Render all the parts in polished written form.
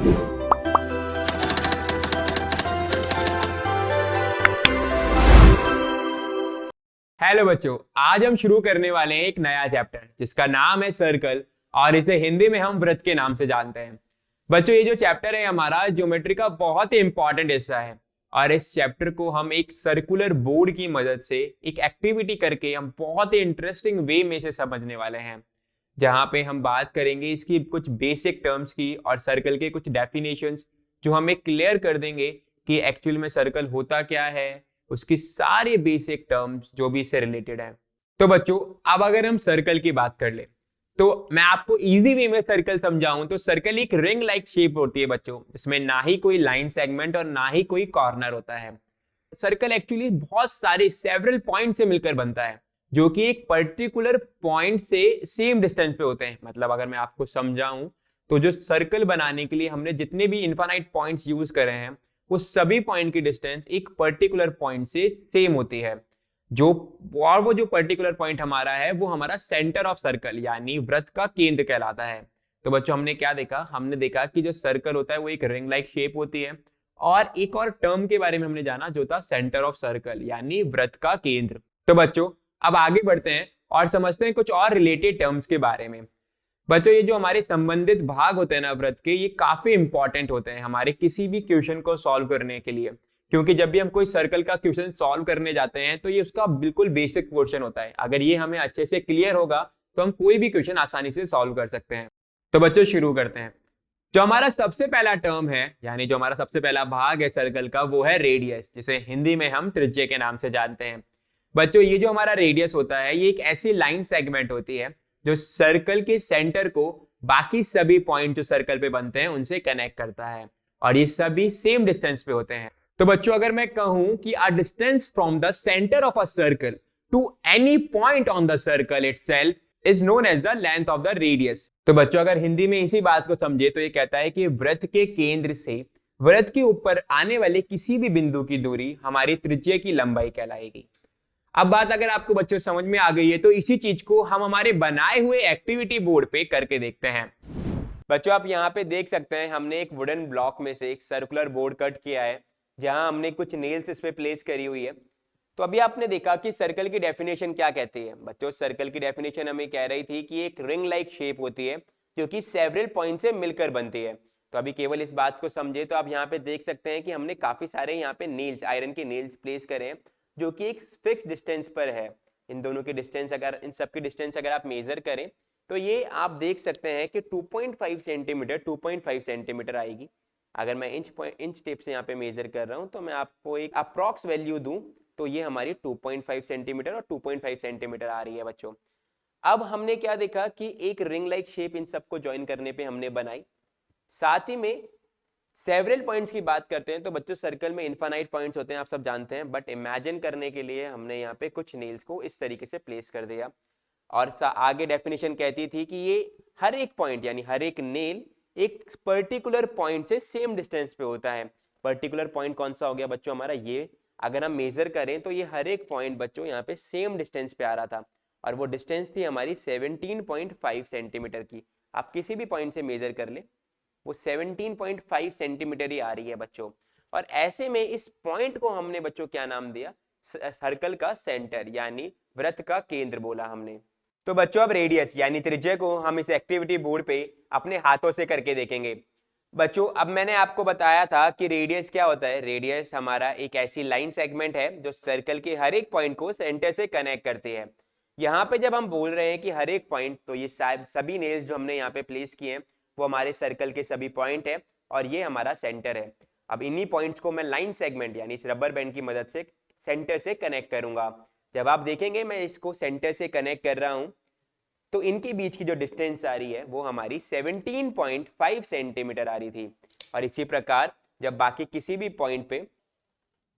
Hello बच्चों, आज हम शुरू करने वाले हैं एक नया चैप्टर जिसका नाम है सर्कल और इसे हिंदी में हम वृत्त के नाम से जानते हैं। बच्चों, ये जो चैप्टर है हमारा ज्योमेट्री का बहुत ही इंपॉर्टेंट हिस्सा है और इस चैप्टर को हम एक सर्कुलर बोर्ड की मदद से एक एक्टिविटी करके हम बहुत ही इंटरेस्टिंग वे में से समझने वाले हैं, जहां पे हम बात करेंगे इसकी कुछ बेसिक टर्म्स की और सर्कल के कुछ डेफिनेशंस जो हमें क्लियर कर देंगे कि एक्चुअल में सर्कल होता क्या है, उसकी सारी बेसिक टर्म्स जो भी इससे रिलेटेड है। तो बच्चों, अब अगर हम सर्कल की बात कर ले तो मैं आपको इजी वे में सर्कल समझाऊं तो सर्कल एक रिंग लाइक शेप होती है बच्चों, जिसमें ना ही कोई लाइन सेगमेंट और ना ही कोई कॉर्नर होता है। सर्कल एक्चुअली बहुत सारे सेवरल पॉइंट से मिलकर बनता है जो कि एक पर्टिकुलर पॉइंट से सेम डिस्टेंस पे होते हैं। मतलब अगर मैं आपको समझाऊं तो जो सर्कल बनाने के लिए हमने जितने भी इनफाइनाइट पॉइंट्स यूज करे हैं वो सभी पॉइंट की डिस्टेंस एक पर्टिकुलर पॉइंट से सेम होती है। वो जो पर्टिकुलर पॉइंट हमारा है वो हमारा सेंटर ऑफ सर्कल यानी वृत्त का केंद्र कहलाता है। तो बच्चों, हमने क्या देखा? हमने देखा कि जो सर्कल होता है वो एक रिंग लाइक शेप होती है और एक और टर्म के बारे में हमने जाना जो था सेंटर ऑफ सर्कल यानी वृत्त का केंद्र। तो बच्चों, अब आगे बढ़ते हैं और समझते हैं कुछ और रिलेटेड टर्म्स के बारे में। बच्चों, ये जो हमारे संबंधित भाग होते हैं ना वृत्त के, ये काफी इंपॉर्टेंट होते हैं हमारे किसी भी क्वेश्चन को सॉल्व करने के लिए, क्योंकि जब भी हम कोई सर्कल का क्वेश्चन सॉल्व करने जाते हैं तो ये उसका बिल्कुल बेसिक पोर्शन होता है। अगर ये हमें अच्छे से क्लियर होगा तो हम कोई भी क्वेश्चन आसानी से सॉल्व कर सकते हैं। तो बच्चों, शुरू करते हैं। जो हमारा सबसे पहला टर्म है यानी जो हमारा सबसे पहला भाग है सर्कल का वो है रेडियस, जिसे हिंदी में हम त्रिज्या के नाम से जानते हैं। बच्चों, ये जो हमारा रेडियस होता है ये एक ऐसी लाइन सेगमेंट होती है जो सर्कल के सेंटर को बाकी सभी पॉइंट जो सर्कल पे बनते हैं उनसे कनेक्ट करता है और ये सभी सेम डिस्टेंस पे होते हैं। तो बच्चों, अगर मैं कहूं कि a distance from the centre of a circle to any point on the circle itself is known as the length of the radius. तो बच्चों, अगर हिंदी में इसी बात को समझे तो ये कहता है कि वृत्त के केंद्र से वृत्त के ऊपर आने वाले किसी भी बिंदु की दूरी हमारी त्रिज्या की लंबाई कहलाएगी। अब बात अगर आपको बच्चों समझ में आ गई है तो इसी चीज को हम हमारे बनाए हुए एक्टिविटी बोर्ड पे करके देखते हैं। बच्चों, आप यहाँ पे देख सकते हैं हमने एक वुडन ब्लॉक में से एक सर्कुलर बोर्ड कट किया है जहां हमने कुछ नेल्स इस पे प्लेस करी हुई है। तो अभी आपने देखा कि सर्कल की डेफिनेशन क्या कहती है। बच्चों, सर्कल की डेफिनेशन हमें कह रही थी कि एक रिंग लाइक शेप होती है जो कि सेवरल पॉइंट से मिलकर बनती है। तो अभी केवल इस बात को समझे तो आप यहाँ पे देख सकते हैं कि हमने काफी सारे यहाँ पे नेल्स, आयरन के नेल्स प्लेस करे हैं जो कि एक फिक्स डिस्टेंस पर है। इन दोनों की डिस्टेंस अगर इन सब की डिस्टेंस अगर आप मेजर करें तो ये आप देख सकते हैं कि 2.5 सेंटीमीटर आएगी। अगर मैं इंच टेप से यहाँ पे मेजर कर रहा हूँ तो मैं आपको एक अप्रॉक्स वैल्यू दूं तो ये हमारी 2.5 सेंटीमीटर और 2.5 सेंटीमीटर आ रही है। बच्चों, अब हमने क्या देखा कि एक रिंग लाइक शेप इन सबको ज्वाइन करने पे हमने बनाई, साथ ही में सेवरल पॉइंट्स की बात करते हैं। तो बच्चों, सर्कल में इनफाइनाइट पॉइंट्स होते हैं, आप सब जानते हैं, बट इमेजिन करने के लिए हमने यहाँ पे कुछ नेल्स को इस तरीके से प्लेस कर दिया। और आगे डेफिनेशन कहती थी कि ये हर एक पॉइंट यानी हर एक नेल एक पर्टिकुलर पॉइंट से सेम डिस्टेंस पे होता है। पर्टिकुलर पॉइंट कौन सा हो गया बच्चों हमारा? ये अगर हम मेजर करें तो ये हर एक पॉइंट बच्चों यहाँ पे सेम डिस्टेंस पे आ रहा था और वो डिस्टेंस थी हमारी 17.5 सेंटीमीटर की। आप किसी भी पॉइंट से मेजर कर ले वो 17.5 सेंटीमीटर ही आ रही है बच्चों। और ऐसे में इस पॉइंट को हमने बच्चों क्या नाम दिया? सर्कल का सेंटर यानी वृत्त का केंद्र बोला हमने। तो बच्चों, अब रेडियस यानी त्रिज्या को हम इस एक्टिविटी बोर्ड पे अपने हाथों से करके देखेंगे। बच्चों, अब मैंने आपको बताया था कि रेडियस क्या होता है। रेडियस हमारा एक ऐसी लाइन सेगमेंट है जो सर्कल के हर एक पॉइंट को सेंटर से कनेक्ट करती है। यहाँ पे जब हम बोल रहे हैं कि हर एक पॉइंट, तो ये सभी नेल्स जो हमने यहाँ पे प्लेस किए हैं वो हमारे सर्कल के सभी पॉइंट है और ये हमारा सेंटर है। अब इन्हीं पॉइंट्स को मैं लाइन सेगमेंट यानी इस रबर बैंड की मदद से सेंटर से कनेक्ट करूंगा। जब आप देखेंगे मैं इसको सेंटर से कनेक्ट कर रहा हूं तो इनके बीच की जो डिस्टेंस आ रही है वो हमारी 17.5 सेंटीमीटर आ रही थी। और इसी प्रकार जब बाकी किसी भी पॉइंट पे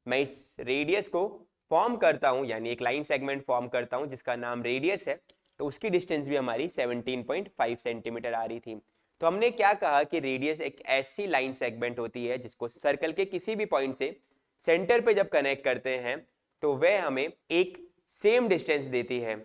मैं इस रेडियस को फॉर्म करता हूं यानी एक लाइन सेगमेंट फॉर्म करता हूं जिसका नाम रेडियस है, तो उसकी डिस्टेंस भी हमारी 17.5 सेंटीमीटर आ रही थी। तो हमने क्या कहा कि रेडियस एक ऐसी लाइन सेगमेंट होती है जिसको सर्कल के किसी भी पॉइंट से सेंटर पे जब कनेक्ट करते हैं तो वह हमें एक सेम डिस्टेंस देती है।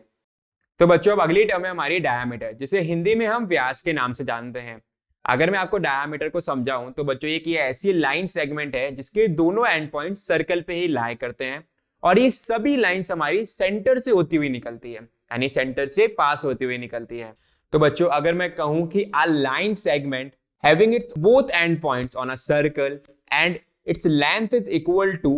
तो बच्चों, अब अगली टर्म है हमारी डायमीटर, जिसे हिंदी में हम व्यास के नाम से जानते हैं। अगर मैं आपको डायमीटर को समझाऊं तो बच्चों ये ऐसी लाइन सेगमेंट है जिसके दोनों एंड पॉइंट सर्कल पे ही लाई करते हैं और ये सभी लाइंस हमारी सेंटर से होती हुई निकलती है, यानी सेंटर से पास होती हुई निकलती है। तो बच्चों अगर मैं कहूं कि a line segment having its both and points on a circle and its length is equal to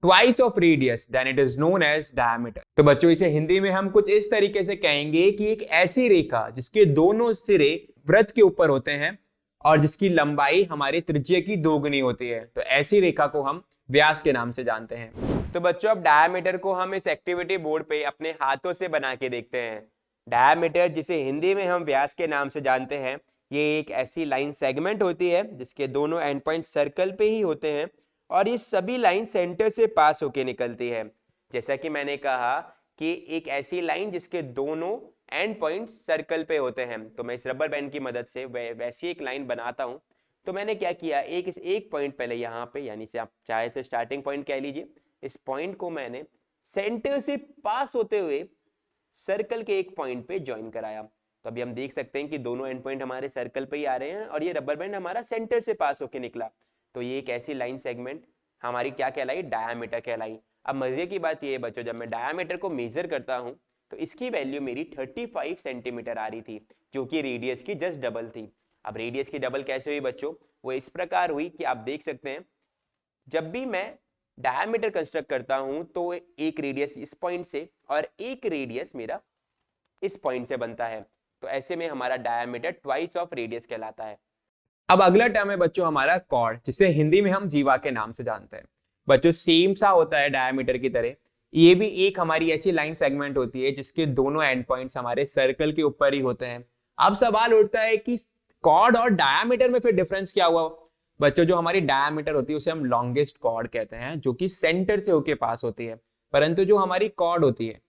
twice of radius then it is known as diameter। तो बच्चों इसे हिंदी में हम कुछ इस तरीके से कहेंगे कि एक ऐसी रेखा जिसके दोनों सिरे वृत्त के ऊपर होते हैं और जिसकी लंबाई हमारी त्रिज्या की दोगुनी होती है, तो ऐसी रेखा को हम व्यास के नाम से जानते हैं। तो बच्चों अब डायमीटर को हम इस एक्टिविटी बोर्ड पे अपने हाथों से बना के देखते हैं। डायमीटर जिसे हिंदी में हम व्यास के नाम से जानते हैं, ये एक ऐसी लाइन सेगमेंट होती है जिसके दोनों एंड पॉइंट सर्कल पे ही होते हैं और ये सभी लाइन सेंटर से पास होके निकलती है। जैसा कि मैंने कहा कि एक ऐसी लाइन जिसके दोनों एंड पॉइंट सर्कल पे होते हैं, तो मैं इस रबर बैंड की मदद से वैसी एक लाइन बनाता हूं। तो मैंने क्या किया, एक पॉइंट पहले यहाँ पे, यानी से आप चाहे तो स्टार्टिंग पॉइंट कह लीजिए, इस पॉइंट को मैंने सेंटर से पास होते हुए सर्कल के एक पॉइंट पे ज्वाइन कराया। तो अभी हम देख सकते हैं कि दोनों एंड पॉइंट हमारे सर्कल पे ही आ रहे हैं और ये रबर बैंड हमारा सेंटर से पास होके निकला। तो ये एक ऐसी लाइन सेगमेंट हमारी क्या कहलाई, डायामीटर कहलाई। अब मजे की बात ये है बच्चों, जब मैं डायामीटर को मेजर करता हूं तो इसकी वैल्यू मेरी 35 सेंटीमीटर आ रही थी, जो कि रेडियस की जस्ट डबल थी। अब रेडियस की डबल कैसे हुई बच्चों, वो इस प्रकार हुई कि आप देख सकते हैं जब भी मैं डायामीटर कंस्ट्रक्ट करता हूं तो एक रेडियस इस पॉइंट से और एक रेडियस मेरा इस पॉइंट से बनता है। तो ऐसे में हमारा डायामीटर ट्वाइस ऑफ रेडियस कहलाता है। अब अगला टर्म है बच्चों हमारा कॉर्ड, जिसे हिंदी में हम जीवा के नाम से जानते हैं। बच्चों सेम सा होता है डायामीटर की तरह, ये भी एक हमारी ऐसी लाइन सेगमेंट होती है जिसके दोनों एंड पॉइंट्स हमारे सर्कल के ऊपर ही होते हैं। अब सवाल उठता है कि कॉर्ड और डायामीटर में फिर डिफरेंस क्या हुआ। बच्चों जो हमारी डायामीटर होती है उसे हम लॉन्गेस्ट कॉर्ड कहते हैं, जो कि सेंटर से होके पास होती है। परंतु जो हमारी कॉर्ड होती है,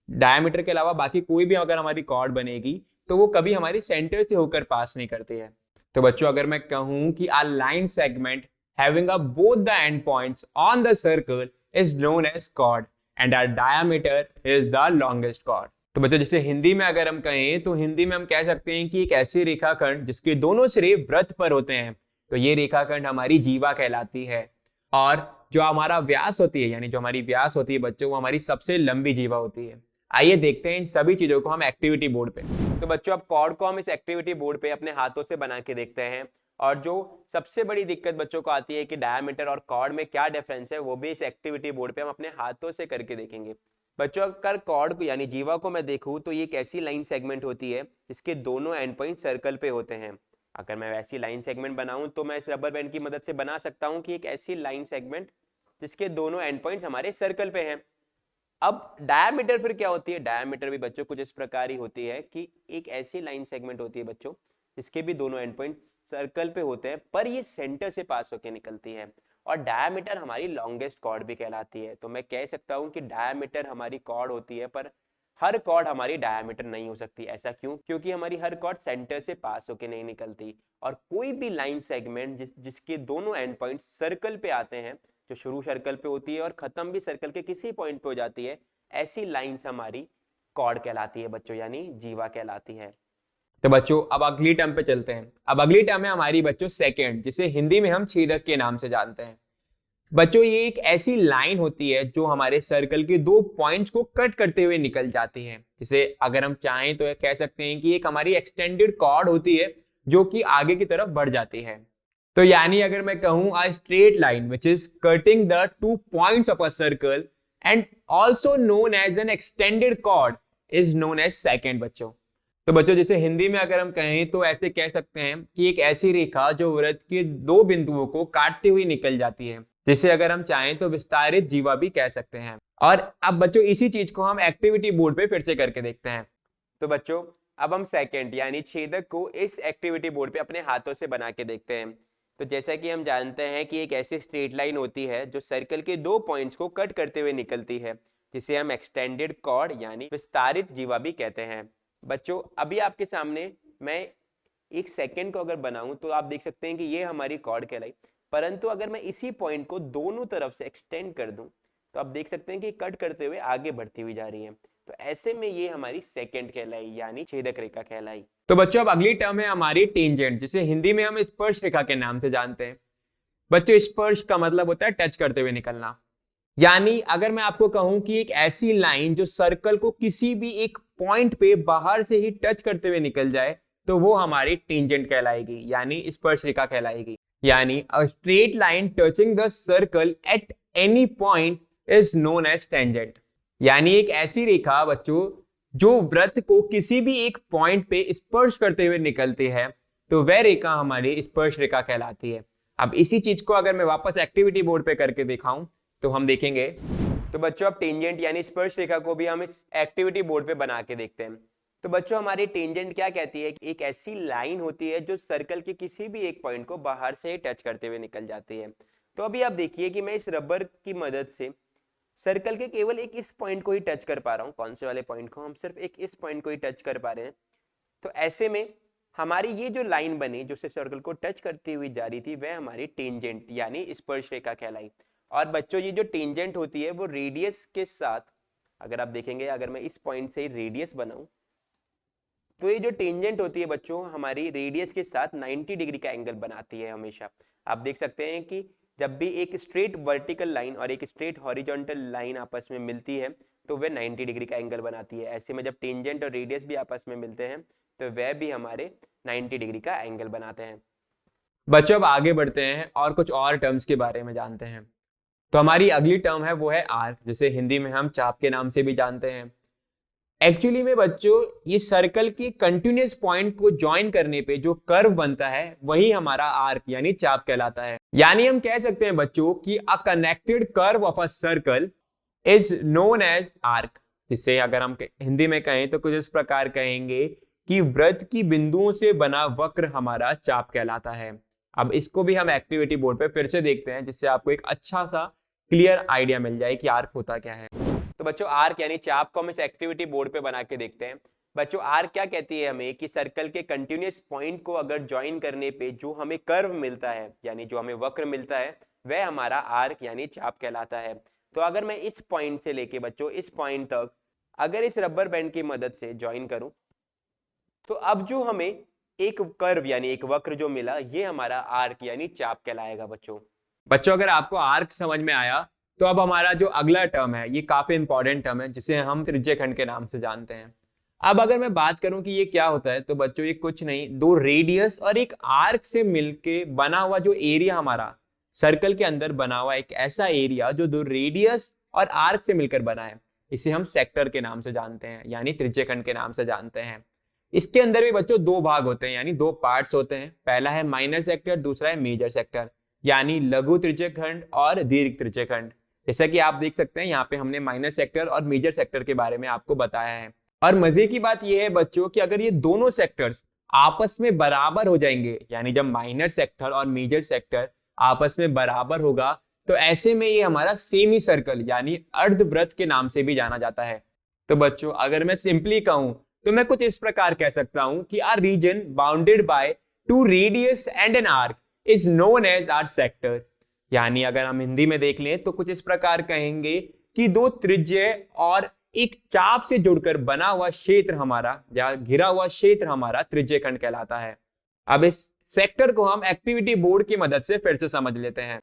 डायमीटर के अलावा बाकी कोई भी अगर हमारी कॉर्ड बनेगी तो वो कभी हमारी सेंटर से होकर पास नहीं करती है। तो बच्चों अगर मैं कहूं कि a line segment having a both the end points on the circle is known as chord and our diameter is the longest chord। तो बच्चों जैसे हिंदी में अगर हम कहें तो हिंदी में हम कह सकते हैं कि एक ऐसी रेखाखंड जिसके दोनों सिरे वृत्त पर होते हैं, तो ये रेखाखंड हमारी जीवा कहलाती है। और जो हमारा व्यास होती है, यानी जो हमारी व्यास होती है बच्चों, वो हमारी सबसे लंबी जीवा होती है। आइए देखते हैं इन सभी चीजों को हम एक्टिविटी बोर्ड पे। तो बच्चों अब कॉर्ड को हम इस एक्टिविटी बोर्ड पे अपने हाथों से बना के देखते हैं। और जो सबसे बड़ी दिक्कत बच्चों को आती है कि डायमीटर और कॉर्ड में क्या डिफरेंस है, वो भी इस एक्टिविटी बोर्ड पे हम अपने हाथों से करके देखेंगे। बच्चों अगर कॉर्ड को यानी जीवा को मैं देखूं तो ये एक ऐसी लाइन सेगमेंट होती है जिसके दोनों एंड पॉइंट सर्कल पे होते हैं। अगर मैं वैसी लाइन सेगमेंट बनाऊं तो मैं इस रबर बैंड की मदद से बना सकता हूं कि एक ऐसी लाइन सेगमेंट जिसके दोनों एंड पॉइंट हमारे सर्कल पे हैं। अब डायमीटर फिर क्या होती है, डायमीटर भी बच्चों कुछ इस प्रकार ही होती है कि एक ऐसी लाइन सेगमेंट होती है बच्चों जिसके भी दोनों एंड पॉइंट सर्कल पे होते हैं पर ये सेंटर से पास होकर निकलती है। और डायमीटर हमारी लॉन्गेस्ट कॉर्ड भी कहलाती है। तो मैं कह सकता हूं कि डायमीटर हमारी कॉर्ड होती है पर हर कॉर्ड हमारी डायमीटर नहीं हो सकती। ऐसा क्यों, क्योंकि हमारी हर कॉर्ड सेंटर से पास होकर नहीं निकलती। और कोई भी लाइन सेगमेंट जिसके दोनों एंड पॉइंट सर्कल पे आते हैं, जो शुरू सर्कल पे होती है और खत्म भी सर्कल के किसी पॉइंट पे हो जाती है, ऐसी लाइंस हमारी कॉर्ड कहलाती है बच्चों, यानी जीवा कहलाती है। तो बच्चों अब अगली टर्म पे चलते हैं। अब अगली टर्म है हमारी बच्चों सेकंड, जिसे हिंदी में हम छेदक के नाम से जानते हैं। बच्चों ये एक ऐसी लाइन होती है जो हमारे सर्कल के दो पॉइंट्स को कट करते हुए निकल जाती है, जिसे अगर हम चाहें तो कह सकते हैं कि एक हमारी एक्सटेंडेड कॉर्ड होती है जो कि आगे की तरफ बढ़ जाती है। तो यानी अगर मैं कहूं a straight line which is cutting the 2 points of a circle and also known as an extended chord is known as secant बच्चों। तो बच्चों जैसे हिंदी में अगर हम कहें तो ऐसे कह सकते हैं कि एक ऐसी रेखा जो वृत्त के दो बिंदुओं को काटते हुए निकल जाती है, जिसे अगर हम चाहें तो विस्तारित जीवा भी कह सकते हैं। और अब बच्चों इसी चीज को हम एक्टिविटी बोर्ड पे फिर से करके देखते हैं। तो बच्चों अब हम सेकंड यानी छेदक को इस एक्टिविटी बोर्ड पे अपने हाथों से बना के देखते हैं। तो जैसा कि हम जानते हैं कि एक ऐसी स्ट्रेट लाइन होती है जो सर्कल के दो पॉइंट्स को कट करते हुए निकलती है, जिसे हम एक्सटेंडेड कॉर्ड यानी विस्तारित जीवा भी कहते हैं। बच्चों अभी आपके सामने मैं एक सेकंड को अगर बनाऊं तो आप देख सकते हैं कि ये हमारी कॉर्ड कहलाई। परंतु अगर मैं इसी पॉइंट को दोनों तरफ से एक्सटेंड कर दूं तो आप देख सकते हैं कि कट करते हुए आगे बढ़ती हुई जा रही है। तो ऐसे में ये हमारी सेकंड कहलाई यानी छेदक रेखा कहलाई। तो बच्चों अब अगली टर्म है हमारी टेंजेंट, जिसे हिंदी में हम स्पर्श रेखा के नाम से जानते हैं। बच्चों स्पर्श का मतलब होता है टच करते हुए निकलना, यानी अगर मैं आपको कहूं कि एक ऐसी लाइन जो सर्कल को किसी भी एक पॉइंट पे बाहर से ही टच करते हुए निकल जाए तो वो हमारी टेंजेंट कहलाएगी यानी स्पर्श रेखा कहलाएगी। यानी a straight line touching the circle at any point is known as tangent. यानी एक ऐसी रेखा बच्चों जो वृत्त को किसी भी एक पॉइंट पे स्पर्श करते हुए निकलती है तो वह रेखा हमारी स्पर्श रेखा कहलाती है। अब इसी चीज को अगर मैं वापस एक्टिविटी बोर्ड पे करके दिखाऊं तो हम देखेंगे। तो बच्चों अब टेंजेंट यानी स्पर्श रेखा को भी हम इस एक्टिविटी बोर्ड पे बना के देखते हैं। तो बच्चों हमारी टेंजेंट क्या कहती है, एक ऐसी लाइन होती है जो सर्कल के किसी भी एक पॉइंट को बाहर से टच करते हुए निकल जाती है। तो अभी आप देखिए कि मैं इस रबर की मदद से सर्कल के केवल एक इस पॉइंट को ही टच कर पा रहा हूँ। कौन से वाले पॉइंट को, हम सिर्फ एक इस पॉइंट को ही टच कर पा रहे हैं। तो ऐसे में हमारी ये जो लाइन बनी जो सर्कल को टच करती हुई जा रही थी वह हमारी टेंजेंट यानी स्पर्श रेखा कहलाई। और बच्चों ये जो टेंजेंट होती है वो रेडियस के साथ, अगर आप देखेंगे अगर मैं इस पॉइंट से रेडियस बनाऊं तो ये जो टेंजेंट होती है बच्चों हमारी रेडियस के साथ 90 डिग्री का एंगल बनाती है हमेशा। आप देख सकते हैं कि जब भी एक स्ट्रेट वर्टिकल लाइन और एक स्ट्रेट हॉरिजॉन्टल लाइन आपस में मिलती है तो वह 90 डिग्री का एंगल बनाती है। ऐसे में जब टेंजेंट और रेडियस भी आपस में मिलते हैं तो वह भी हमारे 90 डिग्री का एंगल बनाते हैं। बच्चों अब आगे बढ़ते हैं और कुछ और टर्म्स के बारे में जानते हैं। तो हमारी अगली टर्म है वो है आर्क, जिसे हिंदी में हम चाप के नाम से भी जानते हैं। एक्चुअली में बच्चों ये सर्कल के कंटिन्यूअस पॉइंट को ज्वाइन करने पे जो कर्व बनता है वही हमारा आर्क यानी चाप कहलाता है। यानी हम कह सकते हैं बच्चों कि a connected curve of a circle is known as arc, जिसे अगर हम हिंदी में कहें तो कुछ इस प्रकार कहेंगे कि वृत्त की बिंदुओं से बना वक्र हमारा चाप कहलाता है। अब इसको भी हम एक्टिविटी बोर्ड पे फिर से देखते हैं जिससे आपको एक अच्छा सा क्लियर आइडिया मिल जाए कि आर्क होता क्या है। तो बच्चों आर्क यानी चाप को हम इस एक्टिविटी बोर्ड पे बना के देखते हैं। बच्चों आर्क क्या कहती है हमें कि सर्कल के कंटिन्यूअस पॉइंट को अगर ज्वाइन करने पे जो हमें कर्व मिलता है यानी जो हमें वक्र मिलता है वह हमारा आर्क यानी चाप कहलाता है। तो अगर मैं इस पॉइंट से लेके बच्चों इस पॉइंट तक अगर इस रबर बैंड की मदद से ज्वाइन करूं तो अब जो हमें एक कर्व यानी एक वक्र जो मिला ये हमारा आर्क यानी चाप कहलाएगा। बच्चों अगर आपको आर्क समझ में आया तो अब हमारा जो अगला टर्म है ये काफी इंपॉर्टेंट टर्म है जिसे हम त्रिज्यखंड के नाम से जानते हैं। अब अगर मैं बात करूं कि ये क्या होता है तो बच्चों ये कुछ नहीं, दो रेडियस और एक आर्क से मिलके बना हुआ जो एरिया हमारा सर्कल के अंदर बना हुआ एक ऐसा एरिया जो दो रेडियस और आर्क से मिलकर बना है, इसे हम सेक्टर के नाम से जानते हैं यानी त्रिज्यखंड के नाम से जानते हैं। इसके अंदर भी बच्चों दो भाग होते हैं यानी दो पार्ट्स होते हैं। पहला है माइनर सेक्टर, दूसरा है मेजर सेक्टर यानी लघु त्रिज्यखंड और दीर्घ त्रिज्यखंड। जैसा कि आप देख सकते हैं यहाँ पे हमने माइनर सेक्टर और मेजर सेक्टर के बारे में आपको बताया है। और मजे की बात यह है बच्चों कि अगर ये दोनों सेक्टर्स आपस में बराबर हो जाएंगे यानी जब माइनर सेक्टर और मेजर सेक्टर आपस में बराबर होगा तो ऐसे में ये हमारा सेमी सर्कल यानी अर्धवृत्त के नाम से भी जाना जाता है। तो बच्चों अगर मैं सिंपली कहूं तो मैं कुछ इस प्रकार कह सकता हूं कि a region bounded by two radius and an arc is known as a sector. यानी अगर हम हिंदी में देख लें तो कुछ इस प्रकार कहेंगे कि दो त्रिज्य और एक चाप से जुड़कर बना हुआ क्षेत्र हमारा या घिरा हुआ क्षेत्र हमारा त्रिज्यखंड कहलाता है। अब इस सेक्टर को हम एक्टिविटी बोर्ड की मदद से फिर से समझ लेते हैं।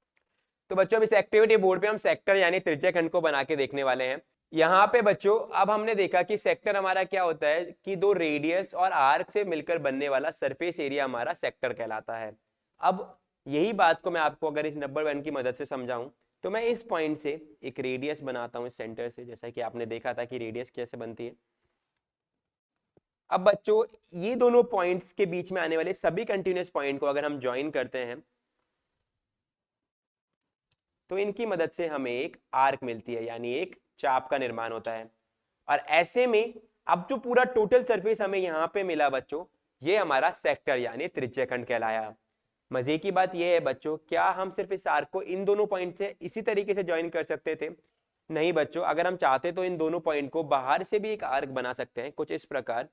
तो बच्चों इस एक्टिविटी बोर्ड पे हम सेक्टर यानी त्रिज्यखंड को बना के देखने वाले हैं। यहाँ पे बच्चों अब हमने देखा कि सेक्टर हमारा क्या होता है कि दो रेडियस और आर्क से मिलकर बनने वाला सरफेस एरिया हमारा सेक्टर कहलाता है। अब यही बात को मैं आपको अगर इस रबर बैंड की मदद से समझाऊं तो मैं इस पॉइंट से एक रेडियस बनाता हूं इस सेंटर से, जैसा कि आपने देखा था कि रेडियस कैसे बनती है। अब बच्चों ये दोनों पॉइंट्स के बीच में आने वाले सभी कंटिन्यूअस पॉइंट को अगर हम ज्वाइन करते हैं तो इनकी मदद से हमें एक आर्क मिलती है यानी एक चाप का निर्माण होता है। और ऐसे में अब जो पूरा टोटल सरफेस हमें यहाँ पे मिला बच्चों ये हमारा सेक्टर यानी त्रिज्यखंड कहलाया। मजे की बात यह है बच्चों क्या हम सिर्फ इस आर्क को इन दोनों पॉइंट से इसी तरीके से ज्वाइन कर सकते थे? नहीं बच्चों, अगर हम चाहते तो इन दोनों पॉइंट को बाहर से भी एक आर्क बना सकते हैं कुछ इस प्रकार।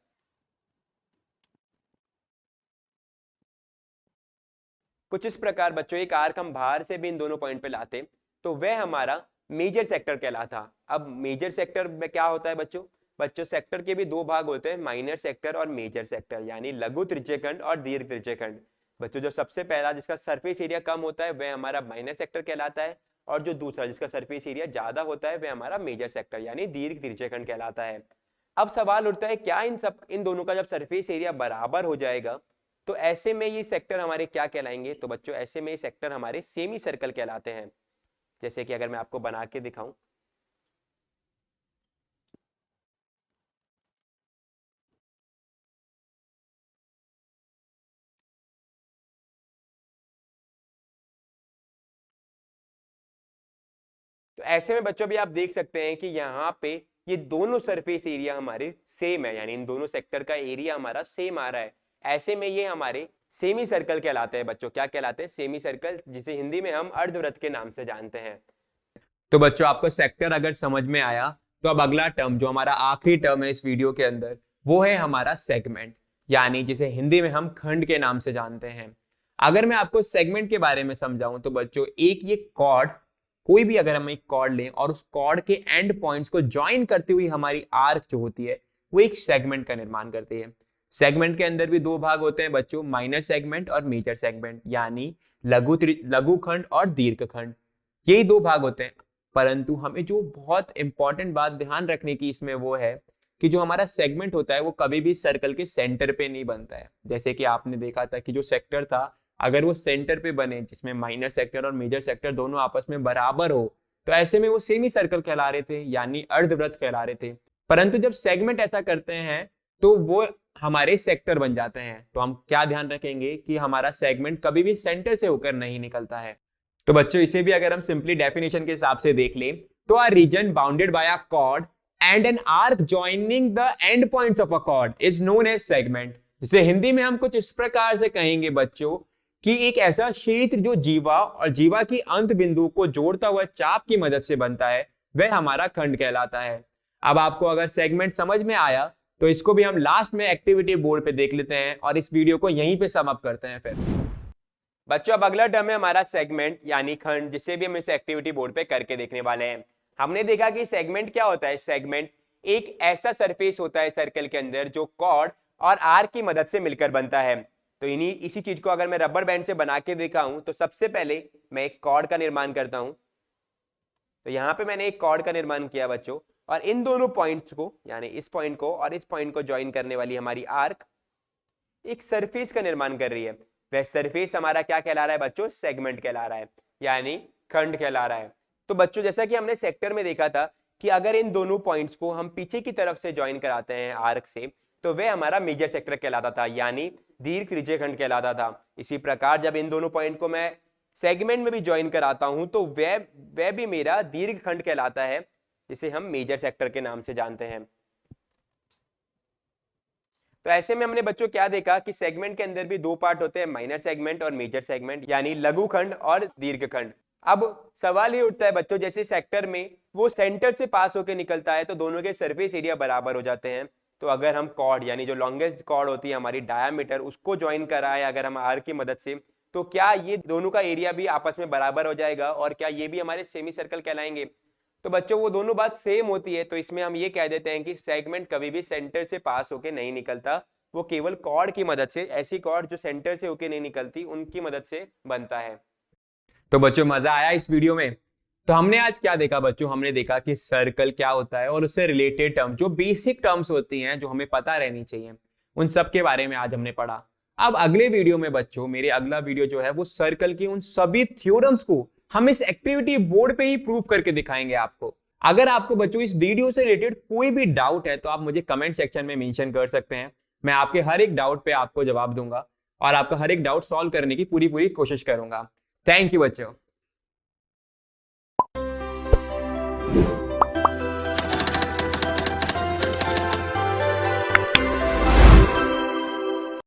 बच्चों एक आर्क हम बाहर से भी इन दोनों पॉइंट पे लाते तो वह हमारा मेजर सेक्टर कहलाता। अब मेजर सेक्टर में क्या होता है बच्चों, बच्चों सेक्टर के भी दो भाग होते हैं, माइनर सेक्टर और मेजर सेक्टर, यानी लघु त्रिज्यखंड और दीर्घ त्रिज्यखंड। बच्चों जो सबसे पहला जिसका सरफेस एरिया कम होता है वह हमारा माइनर सेक्टर कहलाता है, और जो दूसरा जिसका सरफेस एरिया ज्यादा होता है वह हमारा मेजर सेक्टर यानी दीर्घ त्रिज्यखंड कहलाता है। अब सवाल उठता है क्या इन दोनों का जब सरफेस एरिया बराबर हो जाएगा तो ऐसे में ये सेक्टर हमारे क्या कहलाएंगे? तो बच्चों ऐसे में ये सेक्टर हमारे सेमी सर्कल कहलाते हैं। जैसे कि अगर मैं आपको बना के दिखाऊं, तो ऐसे में बच्चों भी आप देख सकते हैं कि यहाँ पे ये दोनों सरफेस एरिया हमारे सेम है, यानी इन दोनों सेक्टर का एरिया हमारा सेम आ रहा है। ऐसे में ये हमारे सेमी सर्कल कहलाते हैं बच्चों। क्या कहलाते हैं? सेमी सर्कल, जिसे हिंदी में हम अर्धवृत्त के नाम से जानते हैं। तो बच्चों आपको सेक्टर अगर समझ में आया तो अब अगला टर्म जो हमारा आखिरी टर्म है इस वीडियो के अंदर वो है हमारा सेगमेंट, यानी जिसे हिंदी में हम खंड के नाम से जानते हैं। अगर मैं आपको सेगमेंट के बारे में समझाऊं तो बच्चों एक ये कॉर्ड, कोई भी अगर हम एक कॉर्ड लें और उस कॉर्ड के एंड पॉइंट्स को ज्वाइन करती हुई हमारी आर्क जो होती है वो एक सेगमेंट का निर्माण करती है। सेगमेंट के अंदर भी दो भाग होते हैं बच्चों, माइनर सेगमेंट और मेजर सेगमेंट, यानी लघु खंड और दीर्घ खंड, यही दो भाग होते हैं। परंतु हमें जो बहुत इंपॉर्टेंट बात ध्यान रखने की इसमें वो है कि जो हमारा सेगमेंट होता है वो कभी भी सर्कल के सेंटर पे नहीं बनता है। जैसे कि आपने देखा था कि जो सेक्टर था अगर वो सेंटर पे बने, जिसमें माइनर सेक्टर और मेजर सेक्टर दोनों आपस में बराबर हो, तो ऐसे में वो सेमी सर्कल कहला रहे थे, यानी अर्धवृत्त कहला रहे थे। परंतु जब सेगमेंट ऐसा करते हैं तो वो हमारे सेक्टर बन जाते हैं। तो हम क्या ध्यान रखेंगे कि हमारा सेगमेंट कभी भी सेंटर से होकर नहीं निकलता है। तो बच्चों इसे भी अगर हम सिंपली डेफिनेशन के हिसाब से देख लें तो a region bounded by a chord and an arc joining the end points of a chord is known as segment. जिसे हिंदी में हम कुछ इस प्रकार से कहेंगे बच्चों कि एक ऐसा क्षेत्र जो जीवा और जीवा की अंत बिंदु को जोड़ता हुआ चाप की मदद से बनता है वह हमारा खंड कहलाता है। अब आपको अगर सेगमेंट समझ में आया तो इसको भी हम लास्ट में एक्टिविटी बोर्ड पे देख लेते हैं और इस वीडियो को यहीं पे सम अप करते हैं। फिर बच्चों अब अगला टर्म है हमारा सेगमेंट यानी खंड, जिसे भी हम इस एक्टिविटी बोर्ड पे करके देखने वाले हैं। हमने देखा कि सेगमेंट क्या होता है। सेगमेंट एक ऐसा सरफेस होता है सर्कल के अंदर जो कॉर्ड और आर्क की मदद से मिलकर बनता है। तो इसी चीज को अगर मैं रबर बैंड से बना के दिखाऊं तो सबसे पहले मैं एक कॉर्ड का निर्माण करता हूं। तो यहाँ पे मैंने एक कॉर्ड का निर्माण किया बच्चों, और इन दोनों पॉइंट्स को, यानी इस पॉइंट को और इस पॉइंट को ज्वाइन करने वाली हमारी आर्क एक सरफेस का निर्माण कर रही है। वह सरफेस हमारा क्या कहला रहा है बच्चों? सेगमेंट कहला रहा है, यानी खंड कहला रहा है। तो बच्चों जैसा कि हमने सेक्टर में देखा था कि अगर इन दोनों पॉइंट्स को हम पीछे की तरफ से ज्वाइन कराते हैं आर्क से तो वह हमारा मेजर सेक्टर कहलाता था, यानी दीर्घ त्रिज्यखंड कहलाता था। इसी प्रकार जब इन दोनों पॉइंट को मैं सेगमेंट में भी ज्वाइन कराता हूं तो वह भी मेरा दीर्घ खंड कहलाता है, जिसे हम मेजर सेक्टर के नाम से जानते हैं। तो ऐसे में हमने बच्चों क्या देखा कि सेगमेंट के अंदर भी दो पार्ट होते हैं, माइनर सेगमेंट और मेजर सेगमेंट, यानी लघु खंड और दीर्घ खंड। अब सवाल ये उठता है बच्चों, जैसे सेक्टर में वो सेंटर से पास होकर निकलता है तो दोनों के सरफेस एरिया बराबर हो जाते हैं। तो अगर हम कॉर्ड यानी जो लॉन्गेस्ट कॉर्ड होती है हमारी डायामीटर, उसको ज्वाइन कराए अगर हम आर्क की मदद से, तो क्या ये दोनों का एरिया भी आपस में बराबर हो जाएगा और क्या ये भी हमारे सेमी सर्कल कहलाएंगे? तो बच्चों वो दोनों बात सेम होती है। तो इसमें हम ये कह देते हैं कि सेगमेंट कभी भी सेंटर से पास होके नहीं निकलता, वो केवल कॉर्ड की मदद से, ऐसी कॉर्ड जो सेंटर से होके नहीं निकलती उनकी मदद से बनता है। तो बच्चों मजा आया इस वीडियो में? तो हमने आज क्या देखा बच्चों? हमने देखा कि सर्कल क्या होता है और उससे रिलेटेड टर्म, जो बेसिक टर्म्स होती हैं जो हमें पता रहनी चाहिए, उन सब के बारे में आज हमने पढ़ा। अब अगले वीडियो में बच्चों, मेरे अगला वीडियो जो है वो सर्कल की उन सभी थ्योरम्स को हम इस एक्टिविटी बोर्ड पे ही प्रूव करके दिखाएंगे आपको। अगर आपको बच्चों इस वीडियो से रिलेटेड कोई भी डाउट है तो आप मुझे कमेंट सेक्शन में मेंशन कर सकते हैं। मैं आपके हर एक डाउट पे आपको जवाब दूंगा और आपका हर एक डाउट सॉल्व करने की पूरी कोशिश करूंगा। थैंक यू बच्चों।